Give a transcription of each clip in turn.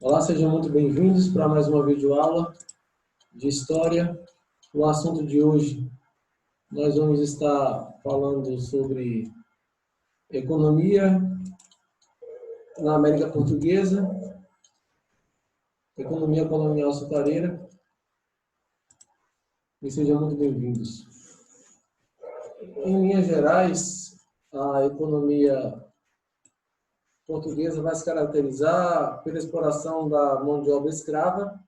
Olá, sejam muito bem-vindos para mais uma videoaula de História. O assunto de hoje, nós vamos estar falando sobre economia na América Portuguesa, economia colonial açucareira, e sejam muito bem-vindos. Em linhas gerais, a economia portuguesa vai se caracterizar pela exploração da mão de obra escrava,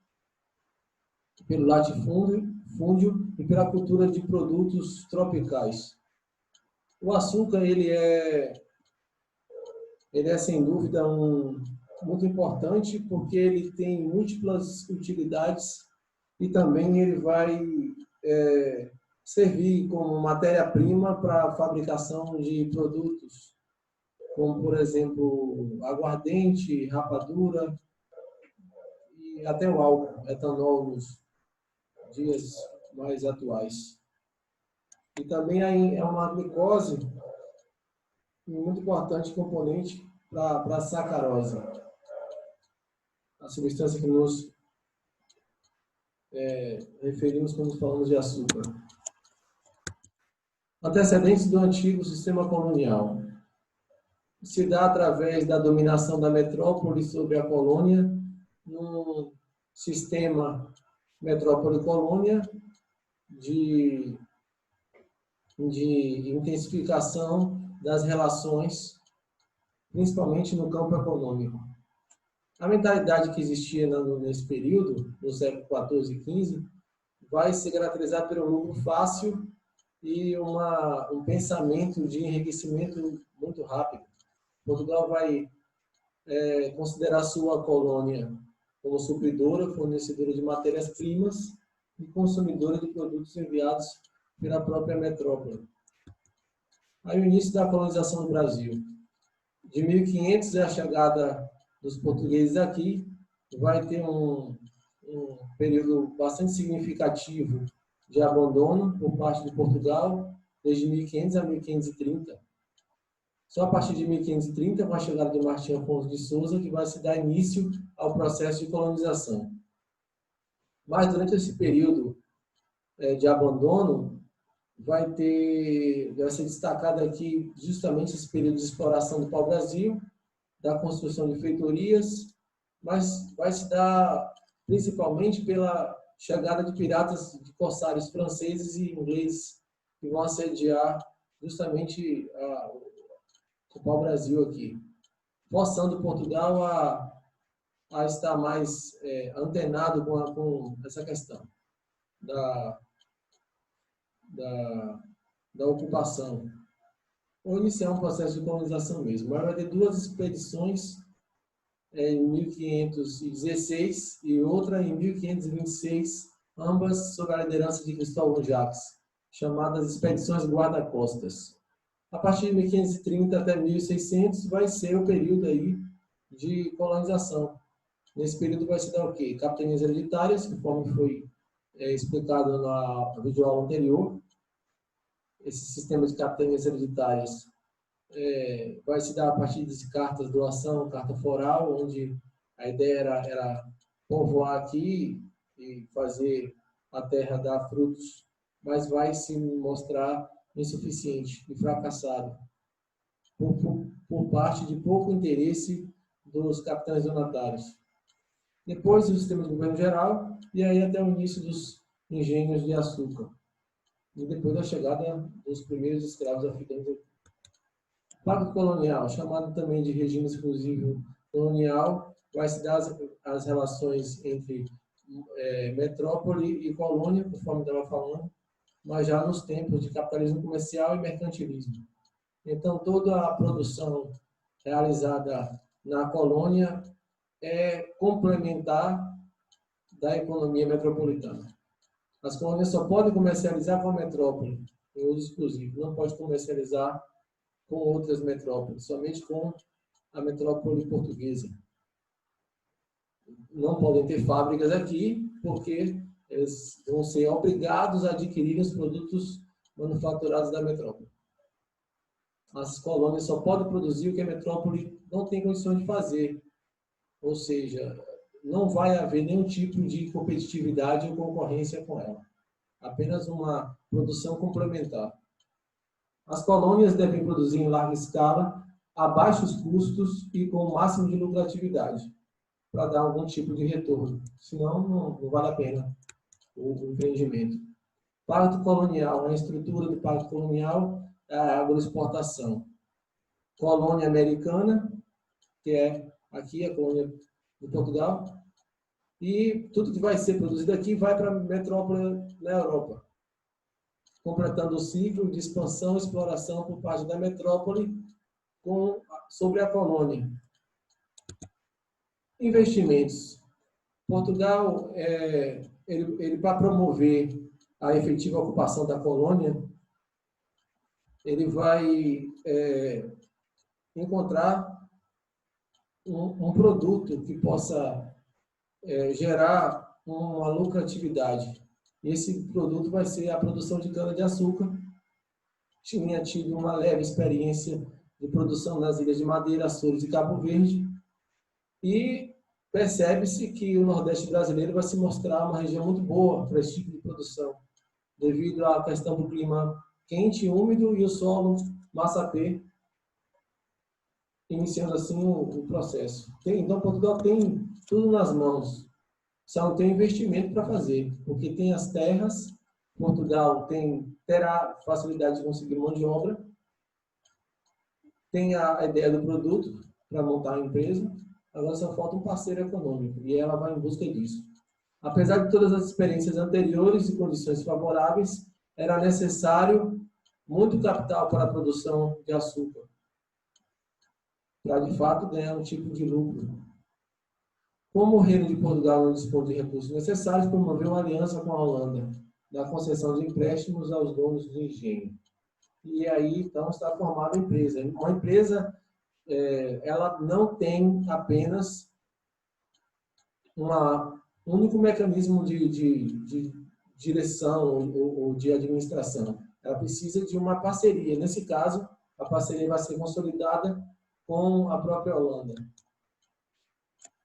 pelo latifúndio e pela cultura de produtos tropicais. O açúcar, ele é sem dúvida muito importante porque ele tem múltiplas utilidades e também ele vai servir como matéria-prima para a fabricação de produtos, como, por exemplo, aguardente, rapadura e até o álcool, etanol nos dias mais atuais. E também é uma glicose muito importante componente para a sacarose, a substância que nos referimos quando falamos de açúcar. Antecedentes do antigo sistema colonial. Se dá através da dominação da metrópole sobre a colônia, num sistema metrópole-colônia de intensificação das relações, principalmente no campo econômico. A mentalidade que existia nesse período, no século XIV e XV, vai se caracterizar pelo lucro fácil e um pensamento de enriquecimento muito rápido. Portugal vai considerar sua colônia como supridora, fornecedora de matérias-primas e consumidora de produtos enviados pela própria metrópole. Aí o início da colonização do Brasil. De 1500 a chegada dos portugueses aqui, vai ter um período bastante significativo de abandono por parte de Portugal, desde 1500 a 1530. Só a partir de 1530, com a chegada de Martim Afonso de Souza, que vai se dar início ao processo de colonização. Mas durante esse período de abandono, vai ser destacado aqui justamente esse período de exploração do pau-brasil, da construção de feitorias, mas vai se dar principalmente pela chegada de piratas, de corsários franceses e ingleses, que vão assediar justamente o pau-brasil aqui, forçando Portugal a estar mais antenado com essa questão da ocupação, ou iniciar um processo de colonização mesmo. Mas vai ter duas expedições em 1516 e outra em 1526, ambas sob a liderança de Cristóvão Jacques, chamadas expedições guarda-costas. A partir de 1530 até 1600 vai ser o período aí de colonização. Nesse período vai se dar o quê? Capitanias hereditárias, conforme foi explicado na videoaula anterior. Esse sistema de capitanias hereditárias vai se dar a partir de cartas de doação, carta foral, onde a ideia era povoar aqui e fazer a terra dar frutos, mas vai se mostrar insuficiente e fracassado por parte de pouco interesse dos capitães donatários. Depois o sistema de governo geral e aí até o início dos engenhos de açúcar. E depois da chegada dos primeiros escravos africanos. Pacto colonial, chamado também de regime exclusivo colonial, vai se dar as relações entre metrópole e colônia, conforme estava falando, mas já nos tempos de capitalismo comercial e mercantilismo. Então, toda a produção realizada na colônia é complementar da economia metropolitana. As colônias só podem comercializar com a metrópole, em uso exclusivo. Não pode comercializar com outras metrópoles, somente com a metrópole portuguesa. Não podem ter fábricas aqui, porque eles vão ser obrigados a adquirir os produtos manufaturados da metrópole. As colônias só podem produzir o que a metrópole não tem condições de fazer, ou seja, não vai haver nenhum tipo de competitividade ou concorrência com ela. Apenas uma produção complementar. As colônias devem produzir em larga escala, a baixos custos e com o máximo de lucratividade, para dar algum tipo de retorno. Senão, não vale a pena o empreendimento. Pacto colonial, a estrutura do pacto colonial é a agroexportação. Colônia americana, que é aqui a colônia de Portugal, e tudo que vai ser produzido aqui vai para a metrópole na Europa, completando o ciclo de expansão e exploração por parte da metrópole sobre a colônia. Investimentos. Portugal, ele para promover a efetiva ocupação da colônia, ele vai encontrar um produto que possa gerar uma lucratividade. Esse produto vai ser a produção de cana-de-açúcar. Tinha tido uma leve experiência de produção nas Ilhas de Madeira, Açores e Cabo Verde, e percebe-se que o Nordeste brasileiro vai se mostrar uma região muito boa para esse tipo de produção, devido à questão do clima quente, úmido e o solo massapê, iniciando assim o processo. Então, Portugal tem tudo nas mãos, só não tem investimento para fazer, porque tem as terras, Portugal terá facilidade de conseguir mão de obra, tem a ideia do produto para montar a empresa, agora só falta um parceiro econômico, e ela vai em busca disso. Apesar de todas as experiências anteriores e condições favoráveis, era necessário muito capital para a produção de açúcar, para de fato ganhar um tipo de lucro. Como o Reino de Portugal não dispõe de recursos necessários, promoveu uma aliança com a Holanda, na concessão de empréstimos aos donos do engenho. E aí, então, está formada a empresa. Uma empresa, ela não tem apenas um único mecanismo de direção ou de administração. Ela precisa de uma parceria. Nesse caso, a parceria vai ser consolidada com a própria Holanda.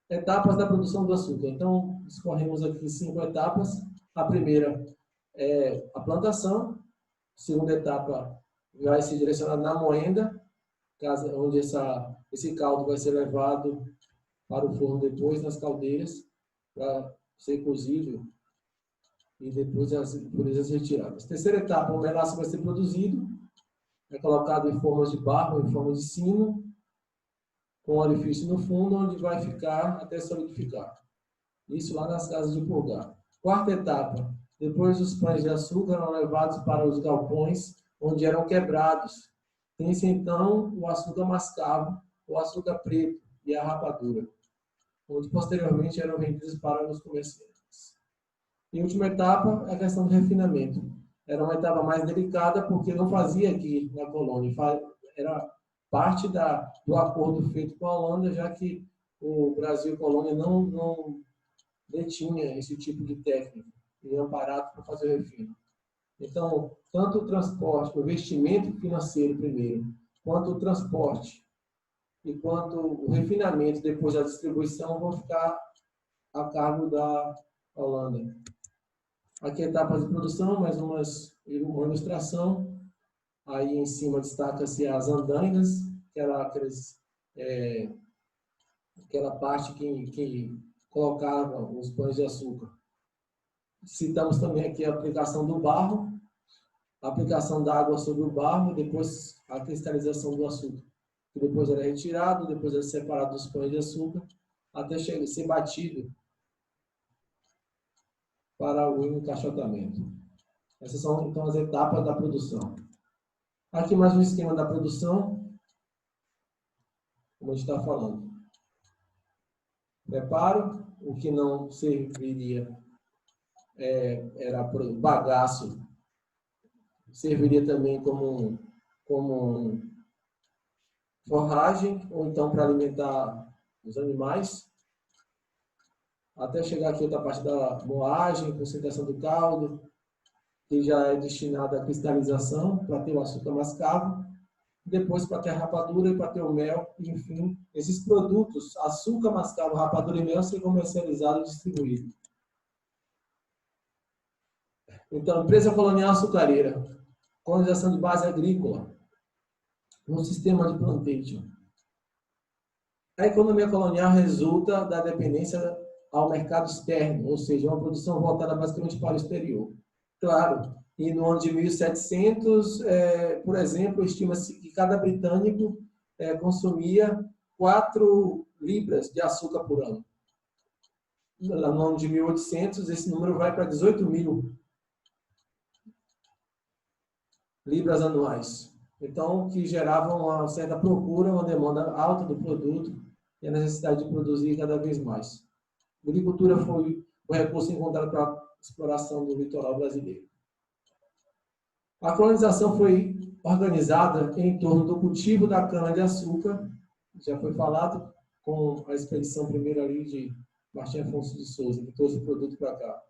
Etapas da produção do açúcar. Então, escorremos aqui 5 etapas. A primeira é a plantação. A segunda etapa vai ser direcionada na moenda, onde esse caldo vai ser levado para o forno depois, nas caldeiras, para ser cozido e depois as impurezas retiradas. Terceira etapa, o melaço vai ser produzido, é colocado em formas de barro, em formas de sino, com orifício no fundo, onde vai ficar até solidificar. Isso lá nas casas de purgar. Quarta etapa, depois os pães de açúcar eram levados para os galpões, onde eram quebrados. Tem-se então o açúcar mascavo, o açúcar preto e a rapadura, onde posteriormente eram vendidos para os comerciantes. E a última etapa é a questão do refinamento. Era uma etapa mais delicada porque não fazia aqui na colônia, era parte do acordo feito com a Holanda, já que o Brasil e a colônia não detinha esse tipo de técnica e aparato para fazer o refino. Então, tanto o transporte, o investimento financeiro primeiro, quanto o transporte e quanto o refinamento depois da distribuição vão ficar a cargo da Holanda. Aqui etapas de produção, mais uma ilustração. Aí em cima destaca-se as andainas, aquela parte que colocava os pães de açúcar. Citamos também aqui a aplicação do barro, a aplicação da água sobre o barro, depois a cristalização do açúcar, que depois era retirado, depois era separado dos pães de açúcar, até ser batido para o encaixotamento. Essas são, então, as etapas da produção. Aqui mais um esquema da produção, como a gente está falando. Preparo, o que não serviria era bagaço, serviria também como forragem, ou então para alimentar os animais, até chegar aqui outra parte da moagem, concentração do caldo, que já é destinada à cristalização, para ter o açúcar mascavo, depois para ter a rapadura e para ter o mel, e, enfim, esses produtos, açúcar, mascavo, rapadura e mel, ser comercializado e distribuído. Então, empresa colonial açucareira, colonização de base agrícola, no sistema de plantation. A economia colonial resulta da dependência ao mercado externo, ou seja, uma produção voltada basicamente para o exterior. Claro, e no ano de 1700, por exemplo, estima-se que cada britânico consumia 4 libras de açúcar por ano. No ano de 1800, esse número vai para 18.000 libras anuais. Então, que geravam uma certa procura, uma demanda alta do produto e a necessidade de produzir cada vez mais. A agricultura foi o recurso encontrado para a exploração do litoral brasileiro. A colonização foi organizada em torno do cultivo da cana-de-açúcar, já foi falado, com a expedição primeira ali de Martim Afonso de Souza, que trouxe o produto para cá.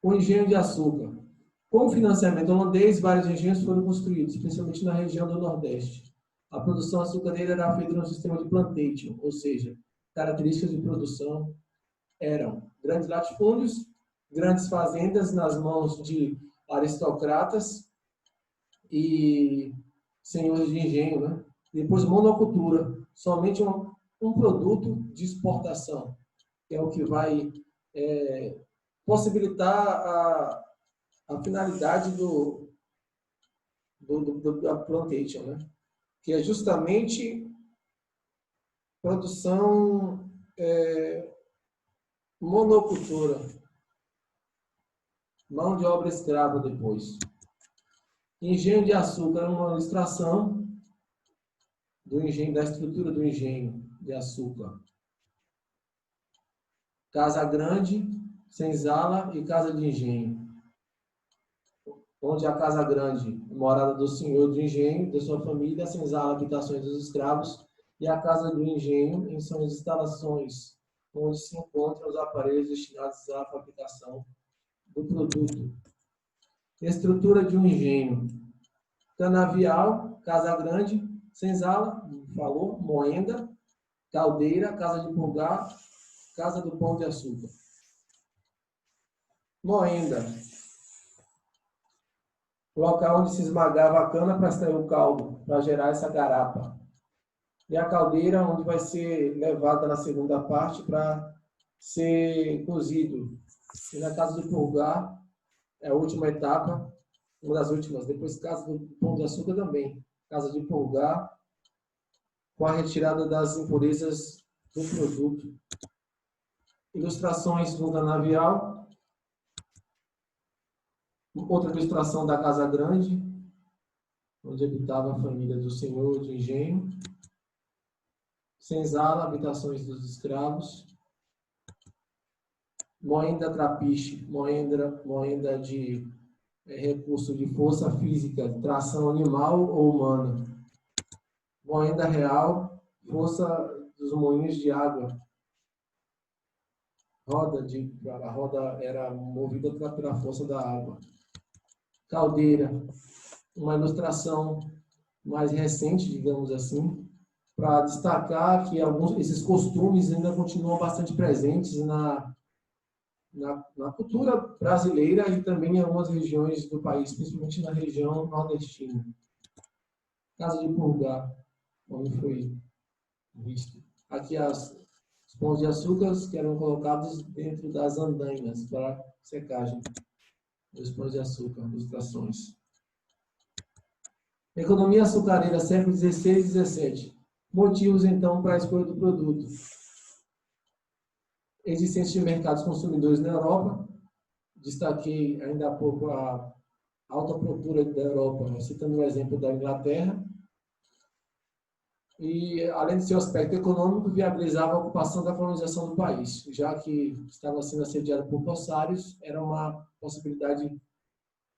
O engenho de açúcar. Com o financiamento holandês, vários engenhos foram construídos, especialmente na região do Nordeste. A produção açucareira era feita no sistema de plantation, ou seja, características de produção eram grandes latifúndios, grandes fazendas nas mãos de aristocratas e senhores de engenho, né? Depois monocultura, somente um produto de exportação, que é o que vai possibilitar a finalidade da plantation, né? Que é justamente produção monocultura, mão de obra escrava depois. Engenho de açúcar é uma ilustração do engenho, da estrutura do engenho de açúcar. Casa grande, senzala e casa de engenho. Onde a casa grande, morada do senhor do engenho, da sua família, a senzala, habitações dos escravos, e a casa do engenho, são as instalações onde se encontram os aparelhos destinados à fabricação do produto. Estrutura de um engenho. Canavial, casa grande, senzala, falou, moenda, caldeira, casa de pulgar, casa do pão de açúcar. Moenda. Local onde se esmagava a cana para extrair o caldo, para gerar essa garapa. E a caldeira, onde vai ser levada na segunda parte para ser cozido. E na casa do pulgar, é a última etapa, uma das últimas. Depois, casa do pão de açúcar também. Casa de pulgar, com a retirada das impurezas do produto. Ilustrações do canavial. Outra ilustração da casa grande, onde habitava a família do senhor de engenho. Senzala, habitações dos escravos. Moenda trapiche, moenda de recurso de força física, tração animal ou humana. Moenda real, força dos moinhos de água. A roda era movida pela força da água. Caldeira, uma ilustração mais recente, digamos assim, para destacar que esses costumes ainda continuam bastante presentes na cultura brasileira e também em algumas regiões do país, principalmente na região nordestina. Casa de pulgar, onde foi visto. Aqui os pães de açúcar que eram colocados dentro das andainas para secagem dos pães de açúcar, ilustrações. Economia açucareira, século XVI e XVII. Motivos, então, para a escolha do produto. Existência de mercados consumidores na Europa. Destaquei ainda há pouco a alta procura da Europa, citando o exemplo da Inglaterra. E, além de seu aspecto econômico, viabilizava a ocupação da colonização do país, já que estava sendo assediado por corsários, era uma possibilidade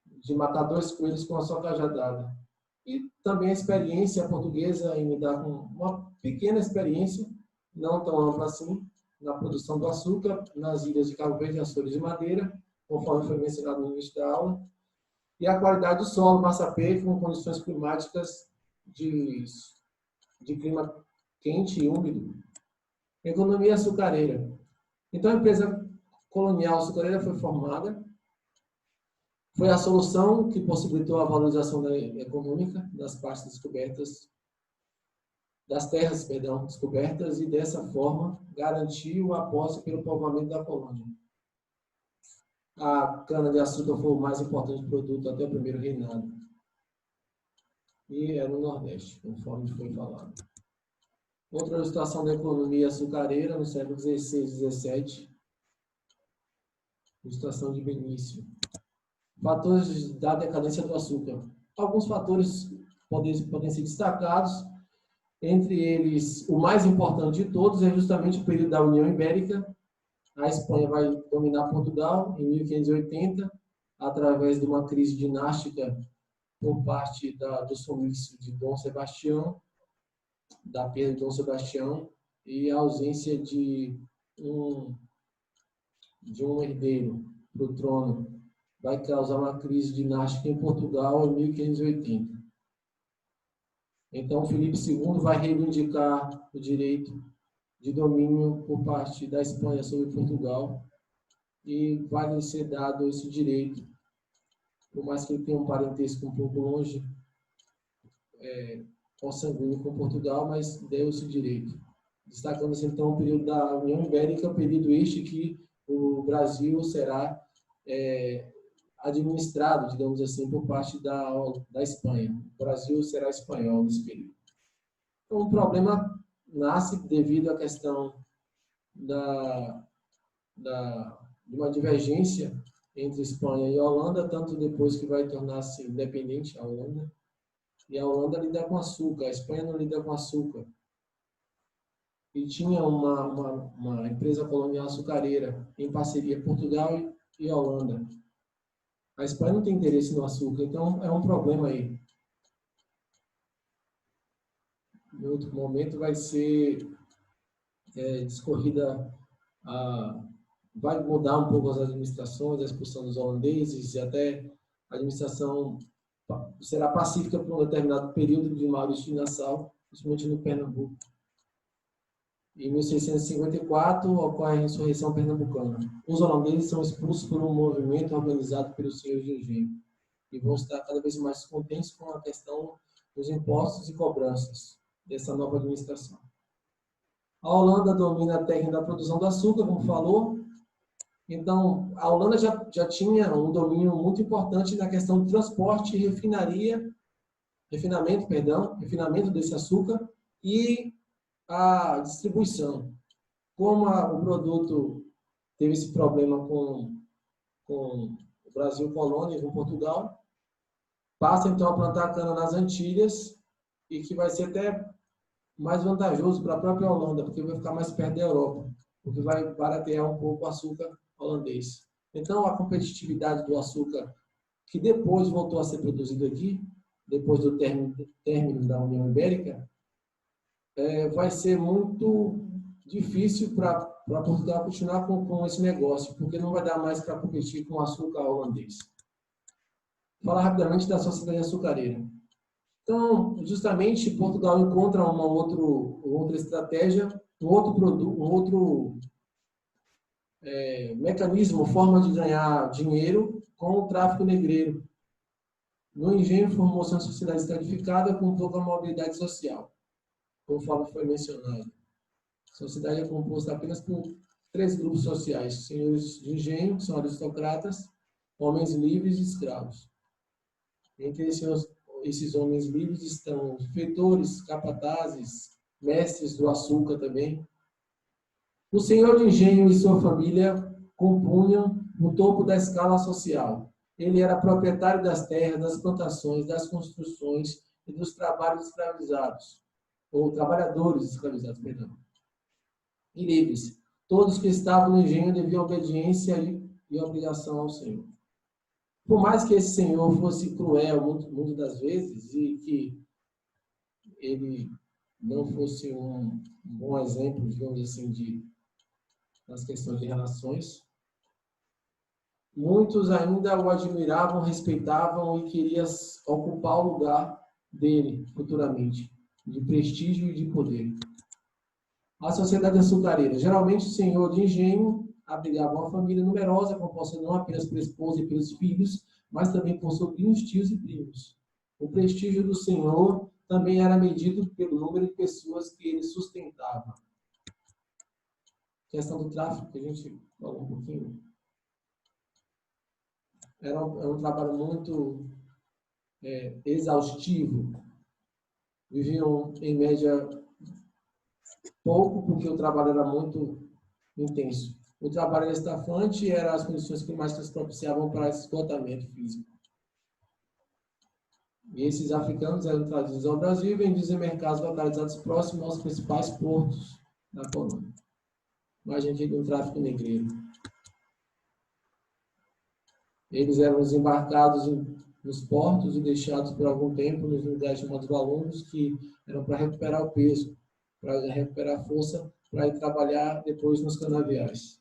de matar 2 coelhos com a só cajadada. E também a experiência portuguesa em lidar com uma pequena experiência, não tão ampla assim, na produção do açúcar, nas ilhas de Cabo Verde, Açores e Madeira, conforme foi mencionado no início da aula, E a qualidade do solo, massa P, com condições climáticas de clima quente e úmido. Economia açucareira. Então, a empresa colonial açucareira foi formada. Foi a solução que possibilitou a valorização econômica das partes descobertas, das terras, perdão, descobertas, e dessa forma garantiu a posse pelo povoamento da colônia. A cana-de-açúcar foi o mais importante produto até o primeiro reinado. E é no Nordeste, conforme foi falado. Outra ilustração da economia açucareira no século XVI e XVII. Ilustração de Benício. Fatores da decadência do açúcar. Alguns fatores podem ser destacados. Entre eles, o mais importante de todos é justamente o período da União Ibérica. A Espanha vai dominar Portugal em 1580, através de uma crise dinástica por parte do sumiço de Dom Sebastião, da perda de Dom Sebastião, e a ausência de um herdeiro para o trono vai causar uma crise dinástica em Portugal em 1580. Então, Filipe II vai reivindicar o direito de domínio por parte da Espanha sobre Portugal e vai lhe ser dado esse direito, por mais que ele tenha um parentesco um pouco longe, consanguíneo com Portugal, mas deu esse direito. Destacando-se, então, o período da União Ibérica, o período este que o Brasil será administrado, digamos assim, por parte da Espanha. O Brasil será espanhol nesse período. Então, o problema nasce devido à questão de uma divergência entre Espanha e Holanda, tanto depois que vai tornar-se independente a Holanda, e a Holanda lida com açúcar, a Espanha não lida com açúcar. E tinha uma empresa colonial açucareira em parceria Portugal e Holanda. A Espanha não tem interesse no açúcar, então é um problema aí. Em outro momento vai ser discorrida, vai mudar um pouco as administrações, a expulsão dos holandeses, e até a administração será pacífica por um determinado período de Maurício de Nassau, principalmente no Pernambuco. Em 1654 ocorre a insurreição pernambucana. Os holandeses são expulsos por um movimento organizado pelos senhores de engenho e vão estar cada vez mais descontentes com a questão dos impostos e cobranças dessa nova administração. A Holanda domina a técnica da produção do açúcar, como falou. Então, a Holanda já tinha um domínio muito importante na questão do transporte e refinamento desse açúcar e a distribuição. Como o produto teve esse problema com o Brasil colônia, com Portugal, passa então a plantar cana nas Antilhas, e que vai ser até mais vantajoso para a própria Holanda, porque vai ficar mais perto da Europa, porque vai baratear um pouco o açúcar holandês. Então, a competitividade do açúcar, que depois voltou a ser produzido aqui, depois do término da União Ibérica, vai ser muito difícil para Portugal continuar com esse negócio, porque não vai dar mais para competir com o açúcar holandês. Vou falar rapidamente da sociedade açucareira. Então, justamente, Portugal encontra uma outra estratégia, um outro mecanismo, forma de ganhar dinheiro com o tráfico negreiro. No engenho, formou-se uma sociedade estratificada com pouca mobilidade social, conforme foi mencionado. A sociedade é composta apenas por 3 grupos sociais: senhores de engenho, que são aristocratas, homens livres e escravos. Entre esses homens livres estão feitores, capatazes, mestres do açúcar também. O senhor de engenho e sua família compunham o topo da escala social. Ele era proprietário das terras, das plantações, das construções e dos trabalhos escravizados, ou trabalhadores escravizados, perdão. E livres. Todos que estavam no engenho deviam obediência e obrigação ao senhor. Por mais que esse senhor fosse cruel muitas das vezes e que ele não fosse um bom exemplo, digamos assim, nas questões de relações, muitos ainda o admiravam, respeitavam e queriam ocupar o lugar dele futuramente, de prestígio e de poder. A sociedade açucareira. Geralmente, o senhor de engenho abrigava uma família numerosa, composta não apenas pela esposa e pelos filhos, mas também por sobrinhos, tios e primos. O prestígio do senhor também era medido pelo número de pessoas que ele sustentava. A questão do tráfico, que a gente falou um pouquinho, era um trabalho muito exaustivo. Viviam, em média, pouco, porque o trabalho era muito intenso. O trabalho estafante eram as condições climáticas que propiciavam para esse esgotamento físico. E esses africanos eram trazidos ao Brasil e vendidos em mercados localizados próximos aos principais portos da colônia. Imagina aqui um tráfico negreiro. Eles eram desembarcados nos portos e deixados por algum tempo nos lugares chamados valongos, que eram para recuperar o peso, para recuperar a força, para ir trabalhar depois nos canaviais.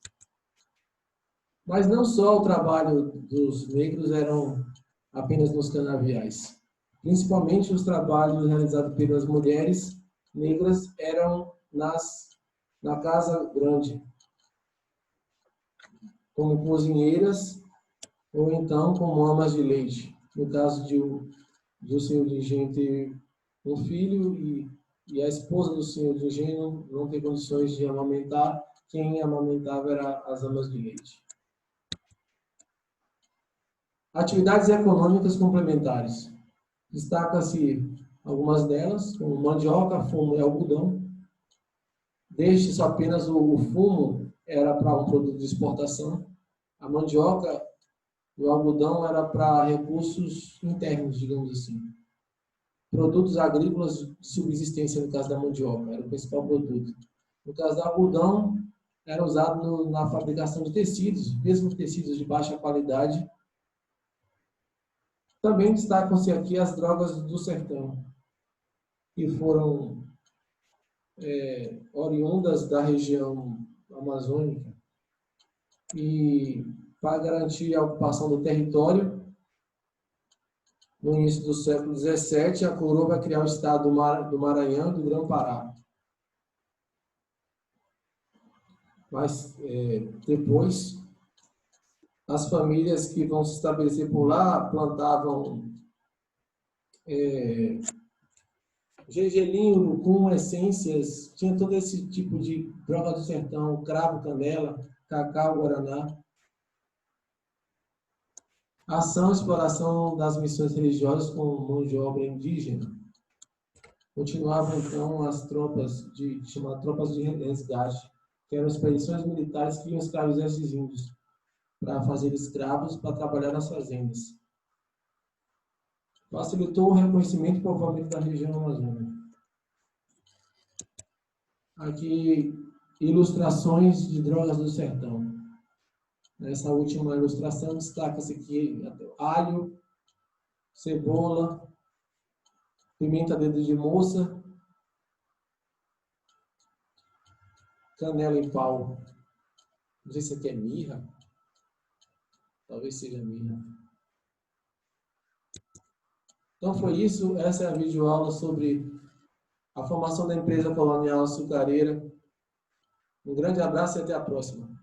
Mas não só o trabalho dos negros eram apenas nos canaviais. Principalmente os trabalhos realizados pelas mulheres negras eram na casa grande, como cozinheiras ou então como amas de leite. No caso do senhor de engenho ter um filho e a esposa do senhor de engenho não ter condições de amamentar, quem amamentava eram as amas de leite. Atividades econômicas complementares. Destaca-se algumas delas, como mandioca, fumo e algodão. Destes, apenas o fumo era para um produto de exportação. A mandioca e o algodão era para recursos internos, digamos assim. Produtos agrícolas de subsistência, no caso da mandioca, era o principal produto. No caso do algodão, era usado na fabricação de tecidos, mesmo tecidos de baixa qualidade. Também destacam-se aqui as drogas do sertão, que foram oriundas da região amazônica. E para garantir a ocupação do território, no início do século XVII, a coroa vai criar o estado do Maranhão e do Grão-Pará. Mas depois, as famílias que vão se estabelecer por lá plantavam gergelim, urucum, essências, tinha todo esse tipo de droga do sertão, cravo, canela, cacau, guaraná. Ação e exploração das missões religiosas com mão de obra indígena. Continuavam, então, as tropas chamadas tropas de resgate, que eram expedições militares que iam escravizar esses índios, para fazer escravos para trabalhar nas fazendas. Facilitou o reconhecimento e povoamento da região amazônica. Aqui, ilustrações de drogas do sertão. Nessa última ilustração, destaca-se aqui alho, cebola, pimenta dedo de moça, canela em pau. Não sei se aqui é mirra. Talvez seja mirra. Então foi isso. Essa é a videoaula sobre a formação da empresa colonial açucareira. Um grande abraço e até a próxima.